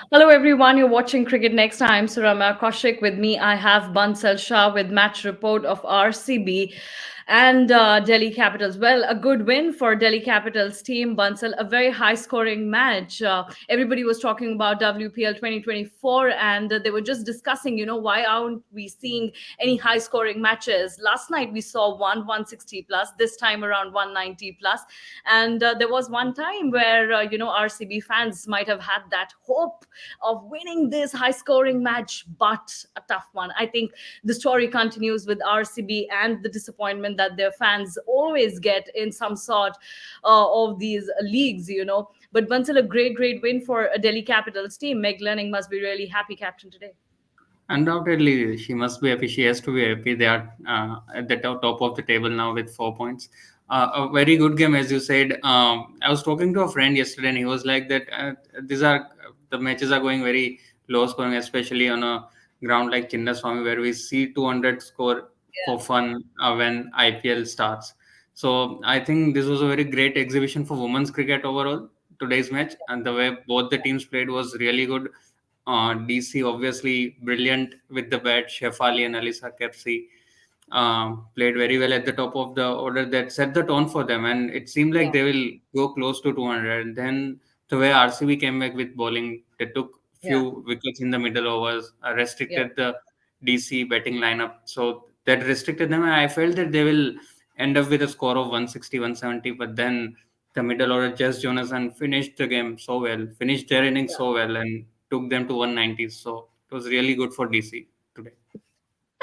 Hello, everyone. You're watching Cricket Next. I'm Surama Kaushik. With me, I have Bansal Shah with match report of RCB and Delhi Capitals. Well, a good win for Delhi Capitals team, Bansal. A very high-scoring match. Everybody was talking about WPL 2024, and they were just discussing, why aren't we seeing any high-scoring matches? Last night we saw 160 plus. This time around 190 plus, and there was one time where RCB fans might have had that hope of winning this high scoring match, but a tough one. I think the story continues with RCB and the disappointment that their fans always get in some sort of these leagues. But Bansal, a great win for a Delhi Capitals team. Meg Lanning must be really happy captain today. Undoubtedly, she must be happy. She has to be happy. They are at the top of the table now with 4 points. A very good game, as you said. I was talking to a friend yesterday, and he was like that. These are the matches are going very low scoring, especially on a ground like Chinnaswamy, where we see 200 score for fun when IPL starts. So I think this was a very great exhibition for women's cricket overall. Today's match and the way both the teams played was really good. DC obviously brilliant with the bat. Shefali and Alisa Kepsi played very well at the top of the order. That set the tone for them, and it seemed like Yeah, they will go close to 200. And then the way RCB came back with bowling, they took yeah, few wickets in the middle overs, yeah, restricted the DC batting lineup. So that restricted them, and I felt that they will end up with a score of 160, 170. But then the middle order, Jess Jonathan finished the game so well, finished their innings yeah. so well, and took them to 190. So it was really good for DC today.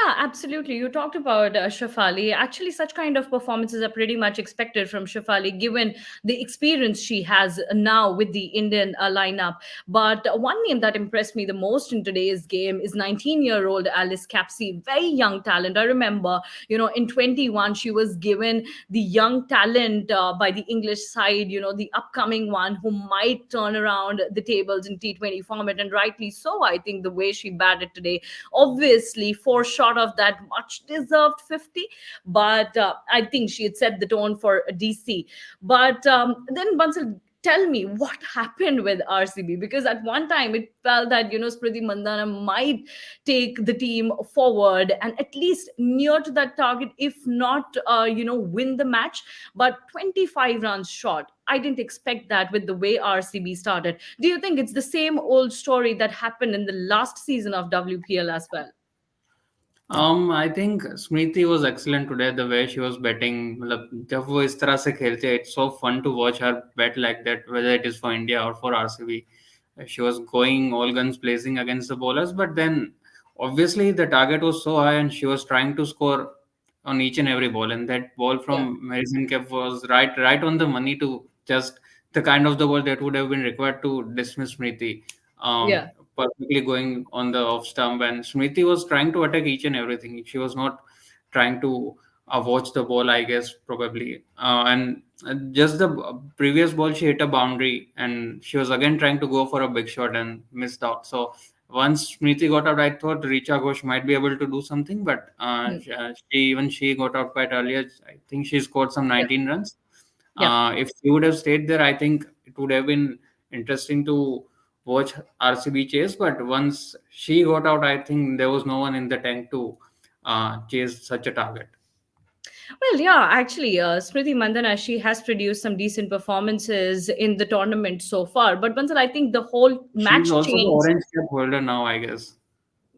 Yeah, absolutely. You talked about Shafali. Actually, such kind of performances are pretty much expected from Shafali, given the experience she has now with the Indian lineup. But one name that impressed me the most in today's game is 19-year-old Alice Capsey, very young talent. I remember, in 21, she was given the young talent by the English side, the upcoming one who might turn around the tables in T20 format, and rightly so. I think the way she batted today, obviously four short of that much deserved 50, but I think she had set the tone for DC. But then Bansal, tell me what happened with RCB, because at one time it felt that Smriti Mandhana might take the team forward and at least near to that target, if not win the match, but 25 runs short. I didn't expect that with the way RCB started. Do you think it's the same old story that happened in the last season of WPL as well? I think Smriti was excellent today. The way she was batting, मतलब जब वो इस तरह से खेलती है, it's so fun to watch her bat like that. Whether it is for India or for RCB, she was going all guns blazing against the bowlers. But then, obviously, the target was so high, and she was trying to score on each and every ball. And that ball Yeah, from Marison Kep was right on the money to just the kind of the ball that would have been required to dismiss Smriti. yeah, Perfectly going on the off stump, and Smriti was trying to attack each and everything. She was not trying to watch the ball, I guess, probably. And just the previous ball, she hit a boundary, and she was again trying to go for a big shot and missed out. So once Smriti got out, I thought Richa Ghosh might be able to do something, but mm, she got out quite earlier. I think she scored some yeah, 19 runs. yeah. If she would have stayed there, I think it would have been interesting to watch RCB chase. But once she got out, I think there was no one in the tank to chase such a target. Well, yeah, actually, Smriti Mandhana, she has produced some decent performances in the tournament so far. But Bansal, I think the whole She's match also the changed. orange cap holder now, I guess.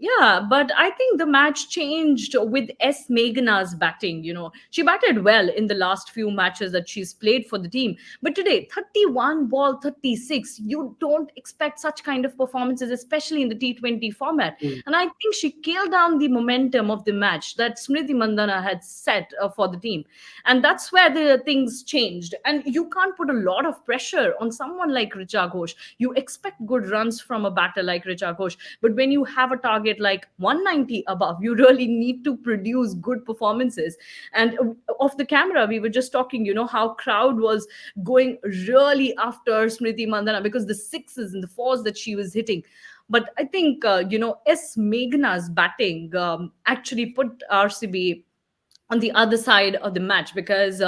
Yeah, but I think the match changed with S. Meghna's batting. She batted well in the last few matches that she's played for the team. But today, 31 ball 36, you don't expect such kind of performances, especially in the T20 format. Mm. And I think she killed down the momentum of the match that Smriti Mandhana had set for the team. And that's where the things changed. And you can't put a lot of pressure on someone like Richa Ghosh. You expect good runs from a batter like Richa Ghosh, but when you have a target like 190 above, you really need to produce good performances. And off the camera, we were just talking, how crowd was going really after Smriti Mandhana because the sixes and the fours that she was hitting. But I think, S. Meghna's batting actually put RCB on the other side of the match, because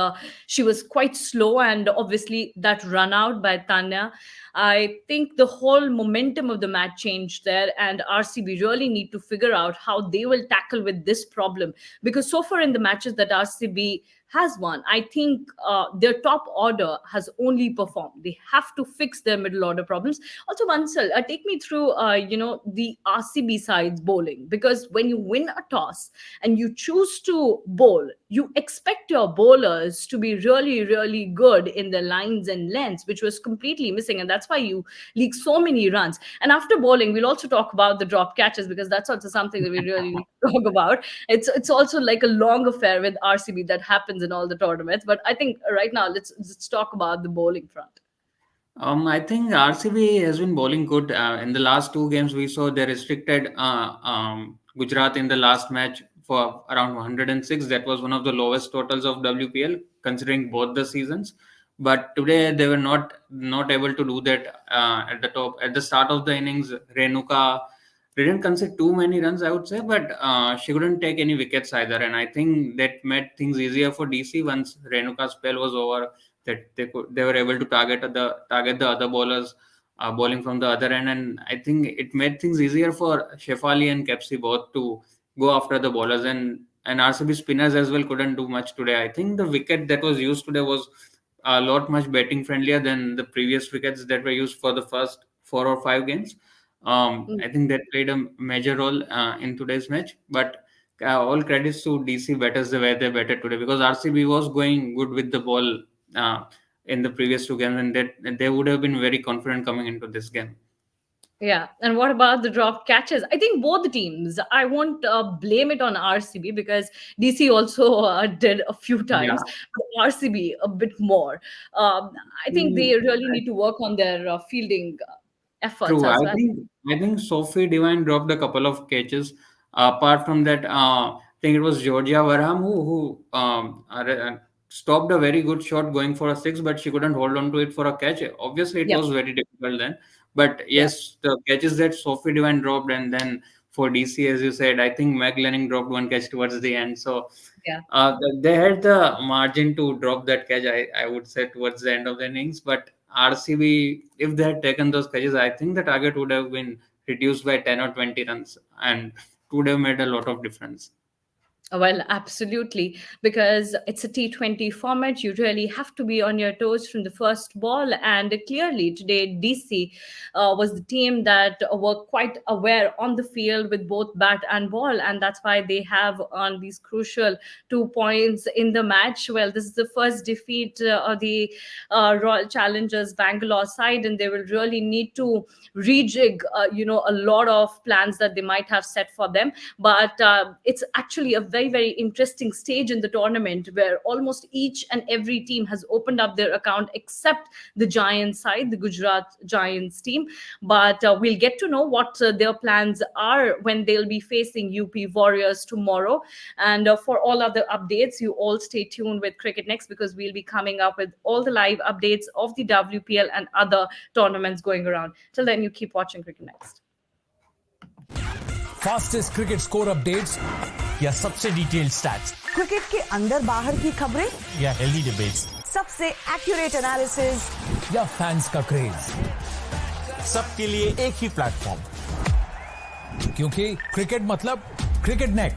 she was quite slow, and obviously that run out by Tanya. I think the whole momentum of the match changed there, and RCB really need to figure out how they will tackle with this problem, because so far in the matches that RCB has won, I think their top order has only performed. They have to fix their middle order problems. Also, Mansal, take me through, the RCB side's bowling, because when you win a toss and you choose to bowl, you expect your bowlers to be really, really good in the lines and lengths, which was completely missing. And that's why you leak so many runs. And after bowling, we'll also talk about the drop catches, because that's also something that we really need to talk about. It's also like a long affair with RCB that happens in all the tournaments. But I think right now, let's talk about the bowling front. I think RCB has been bowling good. In the last two games, we saw they restricted Gujarat in the last match for around 106. That was one of the lowest totals of WPL, considering both the seasons. But today they were not able to do that at the top. At the start of the innings, Renuka didn't concede too many runs, I would say, but she couldn't take any wickets either. And I think that made things easier for DC once Renuka's spell was over, that they were able to target the other bowlers bowling from the other end, and I think it made things easier for Shefali and Kepsi both to go after the bowlers, and RCB spinners as well couldn't do much today. I think the wicket that was used today was a lot much betting friendlier than the previous wickets that were used for the first 4 or 5 games. I think that played a major role in today's match, but all credits to DC batters the way they batted today, because RCB was going good with the ball uh, in the previous two games, and that they would have been very confident coming into this game. Yeah, and what about the drop catches? I think both the teams. I won't blame it on RCB, because DC also did a few Yeah. times, but RCB a bit more. Um, I think Mm, they really need to work on their fielding efforts True. as I well. think I think Sophie Devine dropped a couple of catches. Apart from that, I think it was Georgia Varham who stopped a very good shot going for a six, but she couldn't hold on to it for a catch. Obviously, it Yeah, was very difficult then. But yeah, yes, the catches that Sophie Devine dropped, and then for DC, as you said, I think Meg Lanning dropped one catch towards the end. So yeah. they had the margin to drop that catch, I would say, towards the end of the innings. But RCB, if they had taken those catches, I think the target would have been reduced by 10 or 20 runs, and it would have made a lot of difference. Well, absolutely, because it's a T20 format. You really have to be on your toes from the first ball. And clearly, today, DC was the team that were quite aware on the field with both bat and ball. And that's why they have earned these crucial 2 points in the match. Well, this is the first defeat of the Royal Challengers Bangalore side, and they will really need to rejig, a lot of plans that they might have set for them. But it's actually a very, very interesting stage in the tournament, where almost each and every team has opened up their account except the Giants side, the Gujarat Giants team. But we'll get to know what their plans are when they'll be facing UP Warriors tomorrow. And for all other updates, you all stay tuned with Cricket Next, because we'll be coming up with all the live updates of the WPL and other tournaments going around. Till then, you keep watching Cricket Next. Fastest cricket score updates या सबसे detailed stats cricket के अंदर बाहर की खबरें या healthy debates सबसे accurate analysis या फैंस का क्रेज, सबके लिए एक ही प्लेटफॉर्म, क्योंकि क्रिकेट मतलब क्रिकेट नेक्स्ट।